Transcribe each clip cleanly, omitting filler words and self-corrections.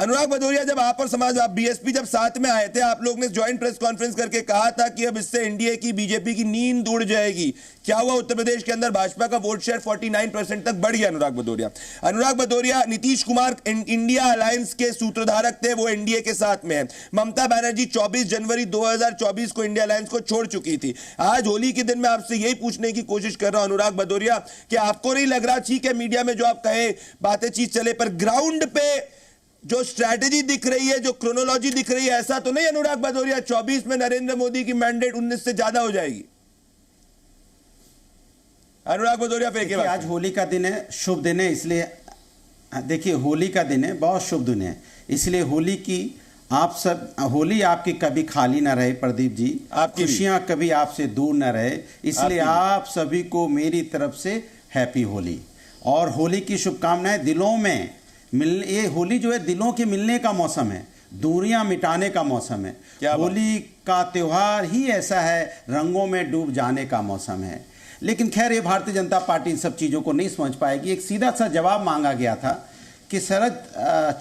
अनुराग भदौरिया, जब आप और समाज आप बीएसपी जब साथ में आए थे, आप लोग ने ज्वाइंट प्रेस कॉन्फ्रेंस करके कहा था कि अब इससे एनडीए की बीजेपी की नींद उड़ जाएगी। क्या हुआ? उत्तर प्रदेश के अंदर भाजपा का वोट शेयर 49% तक बढ़ गया। अनुराग भदौरिया नीतीश कुमार इंडिया अलायंस के सूत्रधारक थे, वो एनडीए के साथ में है। ममता बनर्जी 24 जनवरी 2024 को इंडिया अलायंस को छोड़ चुकी थी। आज होली के दिन मैं आपसे यही पूछने की कोशिश कर रहा हूं अनुराग भदौरिया, कि आपको नहीं लग रहा, ठीक है मीडिया में जो आप कहे बातें चीज चले, पर ग्राउंड पे जो स्ट्रैटेजी दिख रही है, जो क्रोनोलॉजी दिख रही है, ऐसा तो नहीं अनुराग भदौरिया 24 में नरेंद्र मोदी की मैंडेट 19 से ज्यादा हो जाएगी? अनुराग भदौरिया फेंके। आज होली का दिन है, शुभ दिन है, इसलिए देखिए होली का दिन है, बहुत शुभ दिन है, इसलिए होली की आप सब, होली आपकी कभी खाली ना रहे प्रदीप जी, आपकी खुशियां कभी आपसे दूर ना रहे, इसलिए आप सभी को मेरी तरफ से हैप्पी होली और होली की शुभकामनाएं। दिलों में ये होली जो है दिलों के मिलने का मौसम है, दूरियां मिटाने का मौसम है। होली का त्योहार ही ऐसा है, रंगों में डूब जाने का मौसम है। लेकिन खैर ये भारतीय जनता पार्टी इन सब चीज़ों को नहीं समझ पाएगी। एक सीधा सा जवाब मांगा गया था कि शरद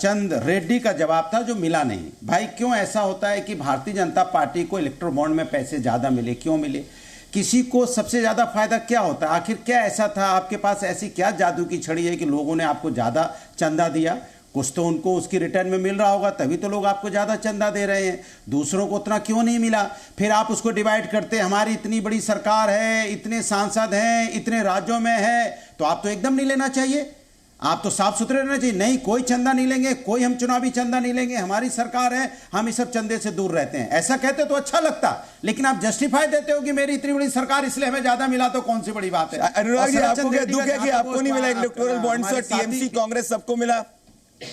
चंद्र रेड्डी का जवाब था जो मिला नहीं। भाई क्यों ऐसा होता है कि भारतीय जनता पार्टी को इलेक्ट्रो बॉन्ड में पैसे ज़्यादा मिले? क्यों मिले? किसी को सबसे ज़्यादा फायदा क्या होता है? आखिर क्या ऐसा था आपके पास, ऐसी क्या जादू की छड़ी है कि लोगों ने आपको ज़्यादा चंदा दिया? कुछ तो उनको उसकी रिटर्न में मिल रहा होगा, तभी तो लोग आपको ज़्यादा चंदा दे रहे हैं। दूसरों को उतना क्यों नहीं मिला? फिर आप उसको डिवाइड करते, हमारी इतनी बड़ी सरकार है, इतने सांसद हैं, इतने राज्यों में है, तो आप तो एकदम नहीं लेना चाहिए, आप तो साफ सुथरे रहना चाहिए। नहीं, कोई चंदा नहीं लेंगे, कोई हम चुनावी चंदा नहीं लेंगे, हमारी सरकार है, हम इस सब चंदे से दूर रहते हैं। ऐसा कहते तो अच्छा लगता, लेकिन आप जस्टिफाई देते हो कि मेरी इतनी बड़ी सरकार इसलिए हमें ज्यादा मिला, तो कौन सी बड़ी बात है? अनुराग जी, आपको क्या दुख है कि आपको नहीं मिला इलेक्टोरल बॉन्ड्स और टीएमसी कांग्रेस सबको मिला?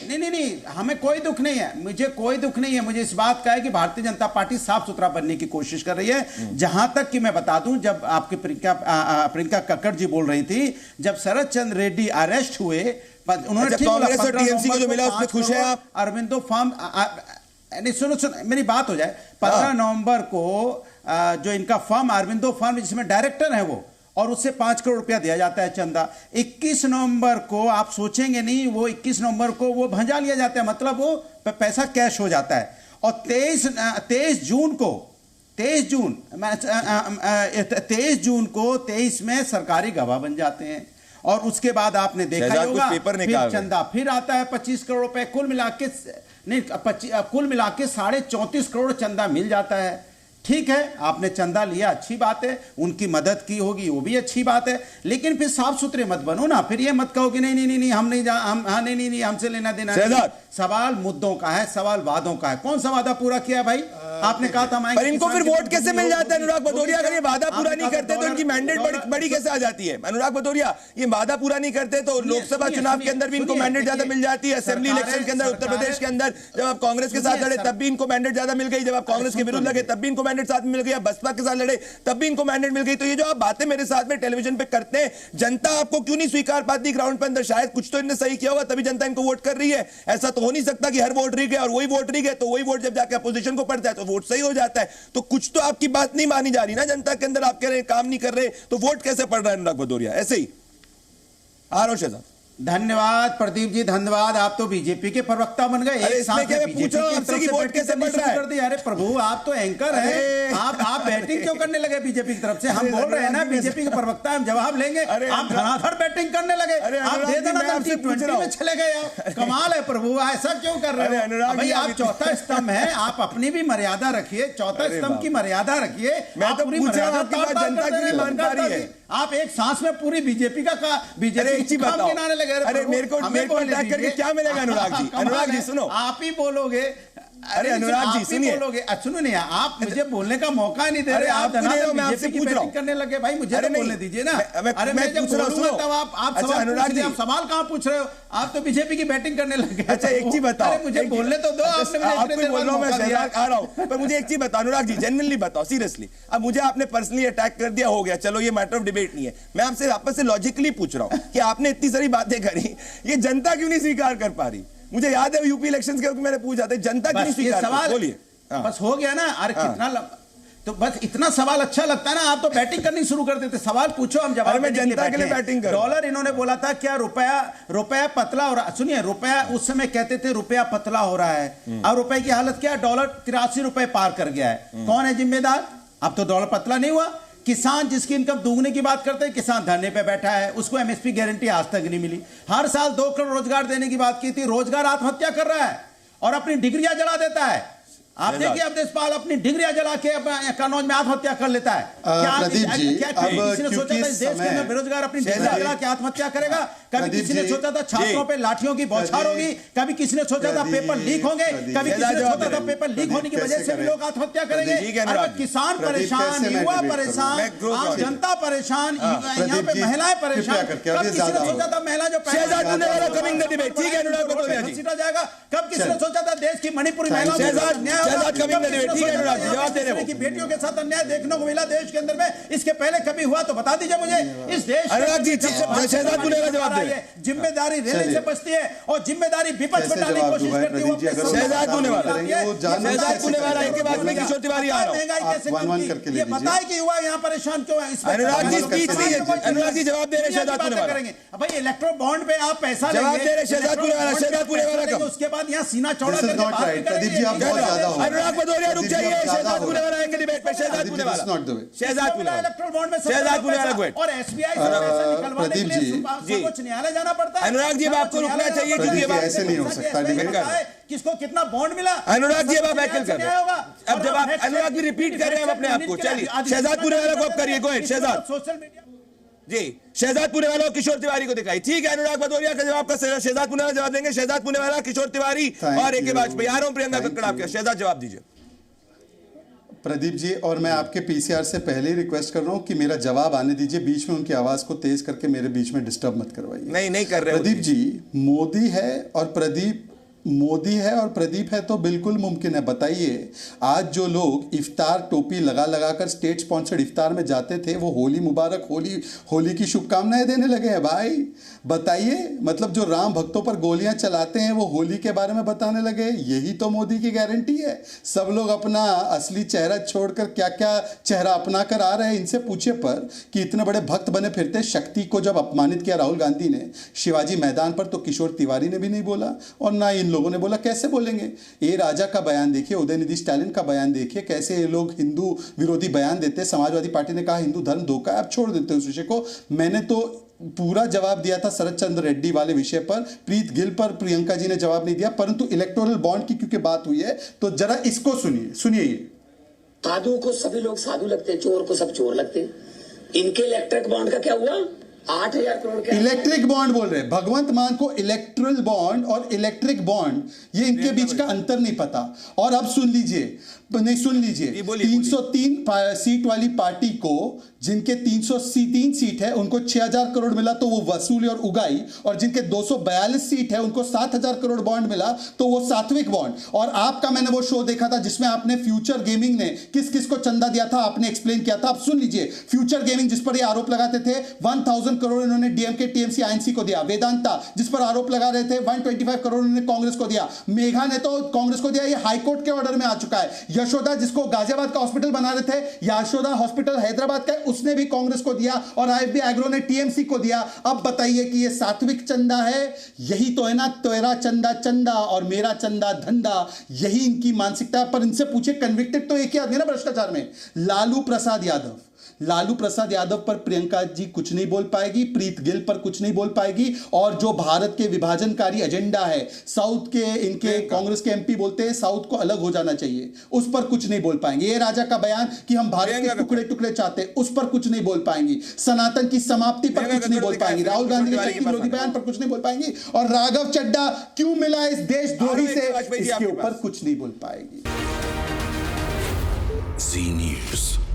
नहीं, हमें कोई दुख नहीं है, मुझे कोई दुख नहीं है। मुझे इस बात का है कि भारतीय जनता पार्टी साफ सुथरा बनने की कोशिश कर रही है। जहां तक कि मैं बता दूं, जब आपके प्रियंका कक्कड़ जी बोल रही थी, जब शरद चंद्र रेड्डी अरेस्ट हुए, उन्होंने कांग्रेस और टीएमसी को जो मिला उसमें खुश है आप? अरविंदो फार्म, सुनो मेरी बात हो जाए। 15 नवंबर को जो इनका फर्म अरविंदो फार्म, जिसमें डायरेक्टर है वो, और उससे 5 करोड़ रुपया दिया जाता है चंदा। 21 नवंबर को आप सोचेंगे नहीं, वो 21 नवंबर को वो भंजा लिया जाता है, मतलब वो पैसा कैश हो जाता है। और 23 जून को 23 में सरकारी गवाह बन जाते हैं। और उसके बाद आपने देखा होगा फिर चंदा फिर आता है 25 करोड़ रुपए, कुल मिला के नहीं, कुल मिला के 34.5 करोड़ चंदा मिल जाता है। ठीक है, आपने चंदा लिया, अच्छी बात है, उनकी मदद की होगी, वो भी अच्छी बात है, लेकिन फिर साफ सुथरे मत बनो ना। फिर ये मत कहो कि नहीं हम नहीं, नहीं हमसे लेना देना नहीं। सवाल मुद्दों का है, सवाल वादों का है। कौन सा वादा पूरा किया भाई? आपने कहा था पर इनको फिर वोट कैसे मिल जाता है अनुराग भदौरिया? अगर ये वादा पूरा नहीं करते तो इनकी मैंडेट बड़ी कैसे आ जाती है? अनुराग भदौरिया, ये वादा पूरा नहीं करते तो लोकसभा चुनाव के अंदर भी इनको मैंडेट ज्यादा मिल जाती है, असेंबली इलेक्शन के अंदर उत्तर प्रदेश के अंदर जब आप कांग्रेस के साथ लड़े तब भी इनको मैंडेट ज्यादा मिल गई, जब आप कांग्रेस के विरुद्ध लगे तब भी इनको मैंडेट साथ मिल गया, बसपा के साथ लड़े तब भी इनको मैंडेट मिल गई। तो ये जो आप बातें मेरे साथ में टेलीविजन पे करते हैं, जनता आपको क्यों नहीं स्वीकार पाती ग्राउंड पे अंदर? शायद कुछ तो इनने सही किया होगा तभी जनता इनको वोट कर रही है। ऐसा तो हो नहीं सकता कि हर वोट री गए और वही वोट री गए, तो वही वोट जब जाके अपोजिशन को पड़ता है तो वोट सही हो जाता है। तो कुछ तो आपकी बात नहीं मानी जा रही ना जनता के अंदर, आप कह रहे हैं काम नहीं कर रहे, तो वोट कैसे पड़ रहा है अनुराग भदौरिया? ऐसे ही आरोश साहब। धन्यवाद प्रदीप जी, धन्यवाद। आप तो बीजेपी के प्रवक्ता बन गए। एक साथ बीजेपी वोट कैसे बढ़ रहा है? अरे प्रभु, आप तो एंकर हैं, आप बैटिंग क्यों करने लगे बीजेपी की तरफ से? हम बोल रहे हैं ना बीजेपी के प्रवक्ता, हम जवाब लेंगे, आप धनाधड़ बैटिंग करने लगे। आप दे देना T20 में चले गए। कमाल है प्रभु, ऐसा क्यों कर रहे हो भाई? आप चौथा स्तंभ है, आप अपनी भी मर्यादा रखिए, चौथा स्तंभ की मर्यादा रखिए। मैं तो पूछ रहा हूं आपकी बात जनता क्यों नहीं मान पा रही है? आप एक सांस में पूरी बीजेपी का बीजेपी किनारे लगे। अरे मेरे को अटैक करके क्या मिलेगा अनुराग जी? अनुराग जी सुनो, आप ही बोलोगे। अरे अनुराग जी सुनिए, सुनो नहीं, आप मुझे बोलने का मौका नहीं दे रहे। आप बीजेपी की बैटिंग करने लगे भाई, मुझे तो बोलने दीजिए ना। अरे मैं जब बोलूंगा तब आप सवाल कहाँ पूछ रहे हो? आप तो बीजेपी की बैटिंग करने लगे। अच्छा एक चीज बताओ, मुझे बोलने तो दो। आपने बोल रहा हूँ, मैं शहजाद आ रहा हूँ, पर मुझे एक चीज बताओ अनुराग जी, जेन्युइनली बताओ, सीरियसली। अब मुझे आपने पर्सनली अटैक कर दिया, हो गया, चलो ये मैटर ऑफ डिबेट नहीं है। मैं आपसे वापस से लॉजिकली पूछ रहा हूँ कि आपने इतनी सारी बातें करी, ये जनता क्यों नहीं स्वीकार कर पा रही? मुझे याद है यूपी इलेक्शंस के वक्त मैंने पूछा था, जनता क्यों नहीं स्वीकार? बोलिए। बस हो गया ना। अरे तो बस इतना सवाल अच्छा लगता है ना, आप तो बैटिंग करनी शुरू कर देते, सवाल पूछो हम जवाब अरे मैं देने जनता के लिए बैठे हैं। बैटिंग करूं। डॉलर इन्होंने बोला था क्या रुपया पतला हो रहा, सुनिए रुपया उस समय कहते थे रुपया पतला हो रहा है, अब रुपए की हालत क्या है, डॉलर 83 रुपए पार कर गया है। कौन है जिम्मेदार? अब तो डॉलर पतला नहीं हुआ। किसान जिसकी इनकम दोगुने की बात करते हैं, किसान धरने पे बैठा है, उसको एमएसपी गारंटी आज तक नहीं मिली। हर साल 2 करोड़ रोजगार देने की बात की थी, रोजगार आत्महत्या कर रहा है और अपनी डिग्रियां जला देता है। आप देखिए अवधेशपाल अपनी डिग्रियां जला के कन्नौज में आत्महत्या कर लेता है। प्रदीप जी, क्या कभी किसी ने सोचा था इस देश के अंदर बेरोजगार अपनी डिग्रियां जला के आत्महत्या करेगा? कभी किसी ने सोचा था छात्रों पे लाठियों की बौछार होगी? कभी किसी ने सोचा था पेपर लीक होंगे? कभी किसी ने सोचा था पेपर लीक होने की वजह से भी लोग आत्महत्या करेंगे? अरे किसान परेशान, युवा परेशान, आम जनता परेशान, यहाँ पे महिलाएं परेशान। कब किसी ने सोचा था महिला जो घसीटा जाएगा? कब किसी ने सोचा था देश की मणिपुरी महिलाओं की बेटियों के साथ अन्याय देखने को मिला देश के अंदर में? इसके पहले कभी हुआ तो बता दीजिए मुझे। इस देश जिम्मेदारी रहने से बचती है और जिम्मेदारी विपक्ष में डालने की कोशिश करती है। महंगाई कैसे कम की? ये बताए कि युवा यहाँ परेशान क्यों है? अनुराग जी जवाब दे रहे हैं। करेंगे भाई इलेक्ट्रो बॉन्ड पे आप पैसा जवाब दे रहे हैं। उसके बाद यहाँ सीना चौड़ा प्रदीप जी, आप बहुत ज्यादा हो। अनुराग भदौरिया रुक जाइए, शहजाद पुनेवाला आएंगे डिबेट पे। शहजाद पुनेवाला इलेक्ट्रोल बॉन्ड में शहजाद पुनेवाला और एसबीआई से पैसा निकलवाने के लिए सर्वोच्च न्यायालय जाना पड़ता है। अनुराग जी अब आपको रुकना चाहिए क्योंकि ये बात ऐसे नहीं हो सकता। किसको कितना बॉन्ड मिला? अनुराग जी अब आप हैकल कर रहे हैं। अब जब आप अनुराग भी रिपीट कर रहे हैं अपने आप को। चलिए शहजाद पुनेवाला को अब करिए। गो शहजाद सोशल मीडिया जी, शहजाद पुनेवाला और किशोर तिवारी को दिखाई। ठीक है, अनुराग भदौरिया का जवाब का शहजाद पुनेवाला जवाब देंगे। शहजाद पुनेवाला, किशोर तिवारी और ए के वाजपेयी। आ रहा हूं प्रियंका कक्कड़ आपके। शहजाद जवाब दीजिए। प्रदीप जी, और मैं आपके पीसीआर से पहले ही रिक्वेस्ट कर रहा हूं कि मेरा जवाब आने दीजिए, बीच में उनकी आवाज को तेज करके मेरे बीच में डिस्टर्ब मत करवाइए। नहीं कर रहे प्रदीप जी, मोदी है और प्रदीप है तो बिल्कुल मुमकिन है। बताइए, आज जो लोग इफ्तार टोपी लगा कर स्टेट स्पॉन्सर्ड इफ्तार में जाते थे, वो होली मुबारक, होली की शुभकामनाएं देने लगे हैं। भाई बताइए, मतलब जो राम भक्तों पर गोलियां चलाते हैं वो होली के बारे में बताने लगे। यही तो मोदी की गारंटी है। सब लोग अपना असली चेहरा छोड़कर क्या क्या चेहरा अपना कर आ रहे हैं। इनसे पूछे पर कि इतने बड़े भक्त बने फिरते, शक्ति को जब अपमानित किया राहुल गांधी ने शिवाजी मैदान पर, तो किशोर तिवारी ने भी नहीं बोला और ना इन लोगों ने बोला। कैसे बोलेंगे? ए राजा का बयान देखिए, उदयनिधि स्टालिन का बयान देखिए, कैसे ये लोग हिंदू विरोधी बयान देते। समाजवादी पार्टी ने कहा हिंदू धर्म धोखा है। आप छोड़ देते उस विषय को। मैंने तो पूरा जवाब दिया था शरद चंद्र रेड्डी वाले विषय पर, प्रीत गिल पर प्रियंका जी ने जवाब नहीं दिया। परंतु इलेक्टोरल बॉन्ड की क्योंकि बात हुई है तो जरा इसको सुनिए। ये साधु को सभी लोग साधु लगते हैं, चोर को सब चोर लगते हैं। इनके इलेक्ट्रिक बॉन्ड का क्या हुआ? 8,000 करोड़ के इलेक्ट्रिक बॉन्ड बोल रहे हैं। भगवंत मान को इलेक्ट्रल बॉन्ड और इलेक्ट्रिक बॉन्ड, ये इनके बीच का अंतर नहीं पता। और अब सुन लीजिए 303 सीट वाली पार्टी को, जिनके 303 सीट है, उनको 6,000 करोड़ मिला तो वो वसूली और उगाई, और जिनके 242 सीट है उनको 7,000 करोड़ बॉन्ड मिला तो वो सात्विक बॉन्ड। और आपका मैंने वो शो देखा था जिसमें आपने फ्यूचर गेमिंग ने किस किस को चंदा दिया था, आपने एक्सप्लेन किया था। आप सुन लीजिए, फ्यूचर गेमिंग जिस पर ये आरोप लगाते थे 1,000 करोड़ इन्होंने डीएमके टीएमसी आईएनसी को दिया। वेदांता जिस पर आरोप लगा रहे थे 125 करोड़ इन्होंने कांग्रेस को दिया। मेघा ने तो कांग्रेस को दिया, ये हाईकोर्ट के ऑर्डर में आ चुका है। यशोदा जिसको गाजियाबाद का हॉस्पिटल बना रहे थे, यशोदा हॉस्पिटल हैदराबाद का, उसने भी कांग्रेस को दिया, और आईएफबी एग्रो ने टीएमसी को दिया। अब बताइए कि ये सात्विक चंदा है? यही तो है ना, तेरा चंदा चंदा और मेरा चंदा धंधा, यही इनकी मानसिकता है। पर इनसे पूछे, कन्विक्टेड तो एक ही आदमी ना भ्रष्टाचार में, लालू प्रसाद यादव। लालू प्रसाद यादव पर प्रियंका जी कुछ नहीं बोल पाएगी, प्रीत गिल पर कुछ नहीं बोल पाएगी, और जो भारत के विभाजनकारी एजेंडा है, साउथ के इनके कांग्रेस के एमपी बोलते हैं साउथ को अलग हो जाना चाहिए, उस पर कुछ नहीं बोल पाएंगे। ये राजा का बयान कि हम भारत के टुकड़े टुकड़े चाहते हैं, उस पर कुछ नहीं बोल पाएंगी। सनातन की समाप्ति पर कुछ नहीं बोल पाएंगी। राहुल गांधी के विरोधी बयान पर कुछ नहीं बोल पाएंगी। और राघव चड्डा क्यों मिला इस देशद्रोही से, इसके ऊपर कुछ नहीं बोल पाएगी। जी न्यूज़।